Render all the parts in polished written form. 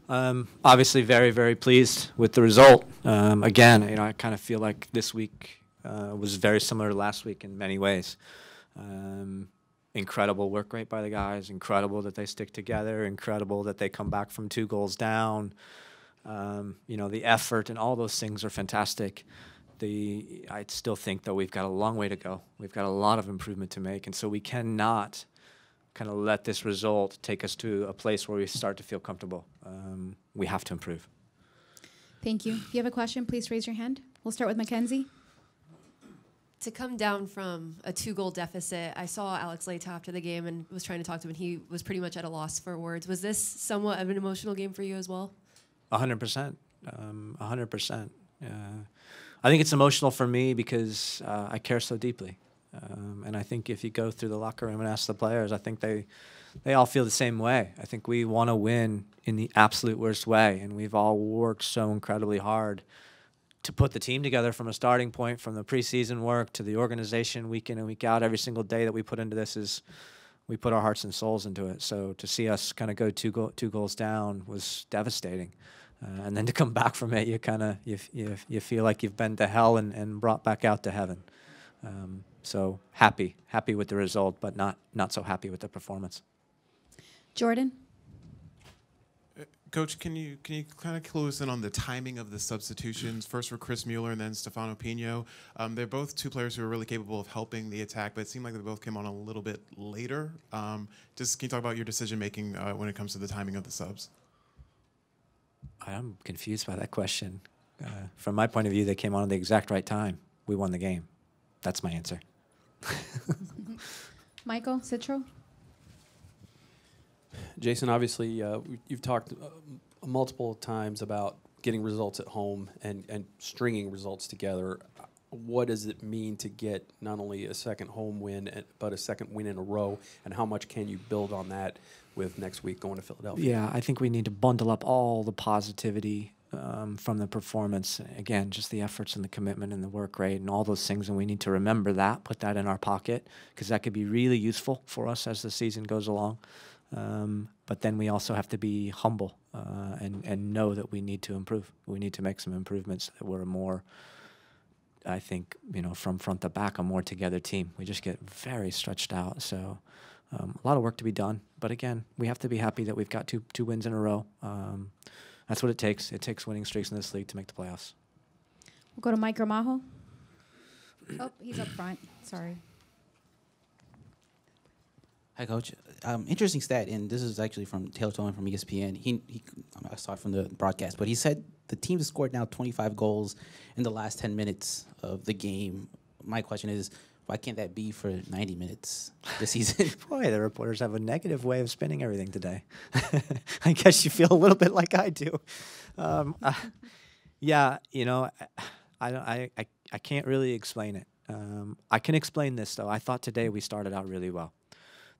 Obviously, very, very pleased with the result. Again, I kind of feel like this week was very similar to last week in many ways. Incredible work rate by the guys. Incredible that they stick together. Incredible that they come back from 2 goals down. The effort and all those things are fantastic. I still think, though, we've got a long way to go. We've got a lot of improvement to make, and so we cannot kind of let this result take us to a place where we start to feel comfortable. We have to improve. Thank you. If you have a question, please raise your hand. We'll start with Mackenzie. To come down from a 2-goal deficit, I saw Alex Leita after the game and was trying to talk to him, and he was pretty much at a loss for words. Was this somewhat of an emotional game for you as well? 100%. 100%. I think it's emotional for me because I care so deeply. And I think if you go through the locker room and ask the players, I think they all feel the same way. I think we want to win in the absolute worst way, and we've all worked so incredibly hard to put the team together from a starting point, from the preseason work to the organization week in and week out. Every single day that we put into this is we put our hearts and souls into it. So to see us kind of go two goals down was devastating. And then to come back from it, you feel like you've been to hell and brought back out to heaven. So happy with the result, but not so happy with the performance. Jordan? Coach, can you kind of clue us in on the timing of the substitutions? First for Chris Mueller and then Stefano Pino. They're both 2 players who are really capable of helping the attack, but it seemed like they both came on a little bit later. Just can you talk about your decision making when it comes to the timing of the subs? I'm confused by that question. From my point of view, they came on at the exact right time. We won the game. That's my answer. Michael Citro? Jason, obviously, you've talked multiple times about getting results at home and stringing results together. What does it mean to get not only a second home win, but a second win in a row, and how much can you build on that with next week going to Philadelphia? Yeah, I think we need to bundle up all the positivity from the performance. Again, just the efforts and the commitment and the work rate and all those things, and we need to remember that, put that in our pocket, because that could be really useful for us as the season goes along. But then we also have to be humble and know that we need to improve. We need to make some improvements that we're more, I think, from front to back, a more together team. We just get very stretched out. So a lot of work to be done. But again, we have to be happy that we've got two wins in a row. That's what it takes. It takes winning streaks in this league to make the playoffs. We'll go to Mike Gramajo. Oh, he's up front. Sorry. Hi, Coach. Interesting stat, and this is actually from Taylor Tolman from ESPN. I saw it from the broadcast, but he said the team has scored now 25 goals in the last 10 minutes of the game. My question is, why can't that be for 90 minutes this season? Boy, the reporters have a negative way of spinning everything today. I guess you feel a little bit like I do. Yeah, I can't really explain it. I can explain this, though. I thought today we started out really well.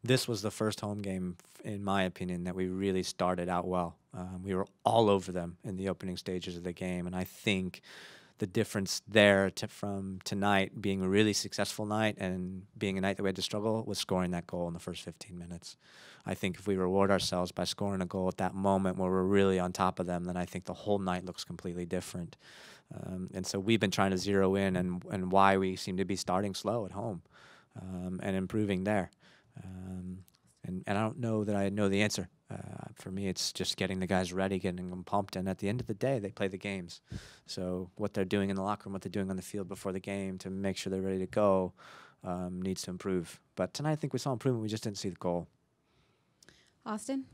This was the first home game, in my opinion, that we really started out well. We were all over them in the opening stages of the game, and I think the difference there from tonight being a really successful night and being a night that we had to struggle was scoring that goal in the first 15 minutes. I think if we reward ourselves by scoring a goal at that moment where we're really on top of them, then I think the whole night looks completely different. And so we've been trying to zero in and why we seem to be starting slow at home and improving there. And I don't know that I know the answer. For me, it's just getting the guys ready, getting them pumped, and at the end of the day, they play the games. So what they're doing in the locker room, what they're doing on the field before the game to make sure they're ready to go needs to improve. But tonight I think we saw improvement. We just didn't see the goal. Austin?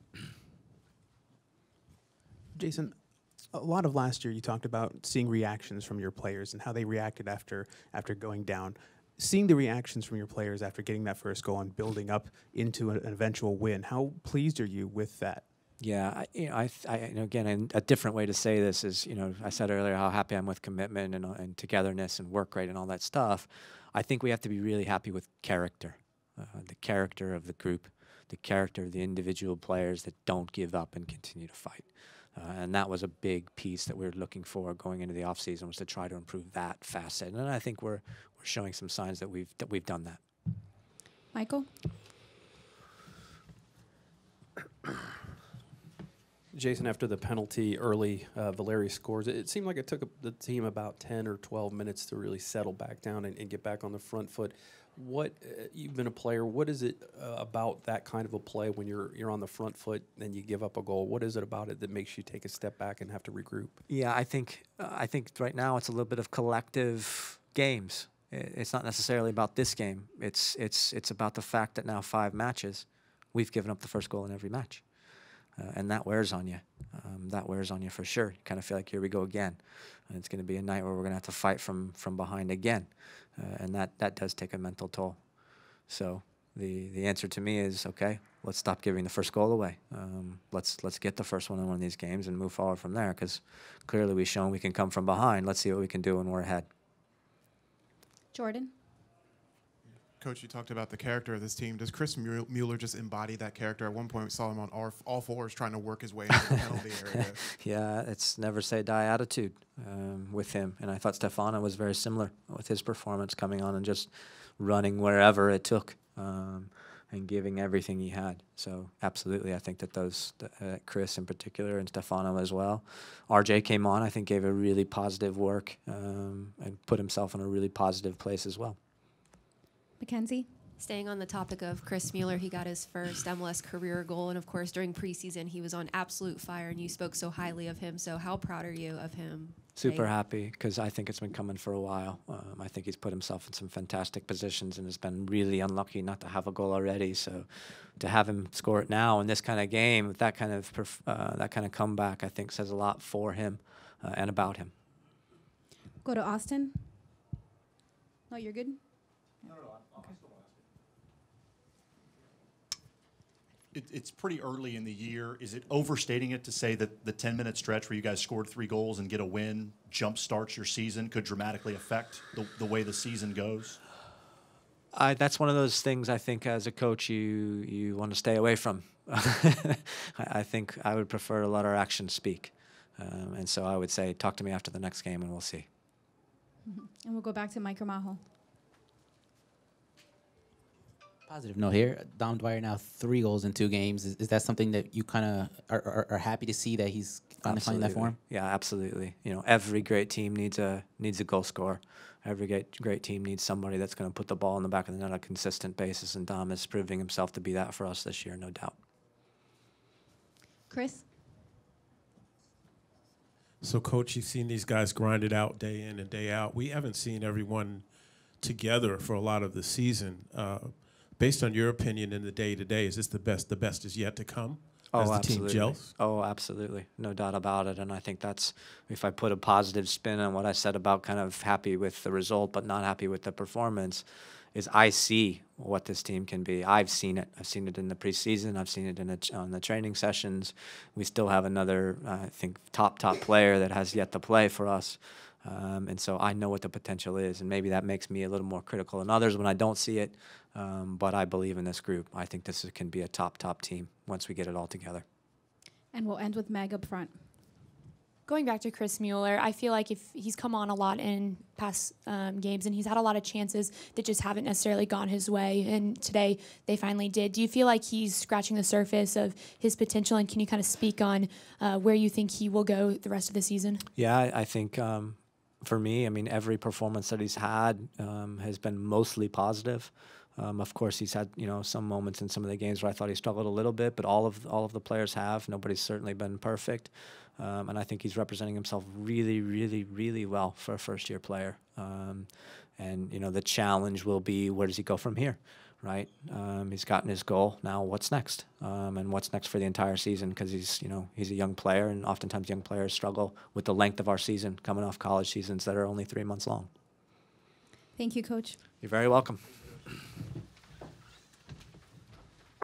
Jason, a lot of last year you talked about seeing reactions from your players and how they reacted after going down. Seeing the reactions from your players after getting that first goal and building up into an eventual win, how pleased are you with that? Yeah, again, a different way to say this is, I said earlier how happy I'm with commitment and togetherness and work rate and all that stuff. I think we have to be really happy with character, the character of the group, the character of the individual players that don't give up and continue to fight. And that was a big piece that we were looking for going into the offseason, was to try to improve that facet. And I think we're showing some signs that we've done that. Michael? Jason, after the penalty early, Valeri scores. It seemed like it took the team about 10 or 12 minutes to really settle back down and get back on the front foot. What you've been a player. What is it about that kind of a play when you're on the front foot and you give up a goal? What is it about it that makes you take a step back and have to regroup? Yeah, I think right now it's a little bit of collective games. It's not necessarily about this game. It's about the fact that now 5 matches, we've given up the first goal in every match. And that wears on you. That wears on you for sure. You kind of feel like, here we go again. And it's going to be a night where we're going to have to fight from behind again. And that does take a mental toll. So the answer to me is, okay, let's stop giving the first goal away. Let's get the first one in one of these games and move forward from there, because clearly we've shown we can come from behind. Let's see what we can do when we're ahead. Jordan? Coach, you talked about the character of this team. Does Chris Mueller just embody that character? At one point, we saw him on all fours trying to work his way into the penalty area. Yeah, it's never say die attitude with him. And I thought Stefano was very similar with his performance, coming on and just running wherever it took and giving everything he had. So absolutely, I think that Chris in particular and Stefano as well. RJ came on, I think gave a really positive work and put himself in a really positive place as well. Mackenzie? Staying on the topic of Chris Mueller, he got his first MLS career goal. And, of course, during preseason, he was on absolute fire, and you spoke so highly of him. So how proud are you of him? Super happy, because I think it's been coming for a while. I think he's put himself in some fantastic positions and has been really unlucky not to have a goal already. So to have him score it now in this kind of game, with that kind of comeback, I think says a lot for him and about him. Go to Austin. No, you're good? It's pretty early in the year. Is it overstating it to say that the 10-minute stretch where you guys scored 3 goals and get a win jump starts your season could dramatically affect the way the season goes? That's one of those things I think as a coach you want to stay away from. I think I would prefer to let our actions speak. And so I would say, talk to me after the next game and we'll see. And we'll go back to Mike Majo. Positive note here. Dom Dwyer now 3 goals in 2 games. Is that something that you kind of are happy to see that he's finally finding that form? Yeah, absolutely. You know, every great team needs a goal scorer. Every great team needs somebody that's going to put the ball in the back of the net on a consistent basis, and Dom is proving himself to be that for us this year, no doubt. Chris? So, Coach, you've seen these guys grind it out day in and day out. We haven't seen everyone together for a lot of the season. Based on your opinion in the day-to-day, is this the best? The best is yet to come as the team gels? Oh, absolutely. No doubt about it. And I think that's, if I put a positive spin on what I said about kind of happy with the result but not happy with the performance, is I see what this team can be. I've seen it. I've seen it in the preseason. I've seen it on the training sessions. We still have another, I think, top player that has yet to play for us. And so I know what the potential is, and maybe that makes me a little more critical than others when I don't see it. But I believe in this group. I think this can be a top team once we get it all together. And we'll end with Meg up front. Going back to Chris Mueller, I feel like if he's come on a lot in past games and he's had a lot of chances that just haven't necessarily gone his way, and today they finally did. Do you feel like he's scratching the surface of his potential, and can you kind of speak on where you think he will go the rest of the season? Yeah, I think for me, I mean, every performance that he's had has been mostly positive. Of course, he's had some moments in some of the games where I thought he struggled a little bit, but all of the players have. Nobody's certainly been perfect, and I think he's representing himself really, really, really well for a first-year player. And the challenge will be, where does he go from here, right? He's gotten his goal. Now, what's next? And what's next for the entire season? Because he's a young player, and oftentimes young players struggle with the length of our season, coming off college seasons that are only 3 months long. Thank you, Coach. You're very welcome.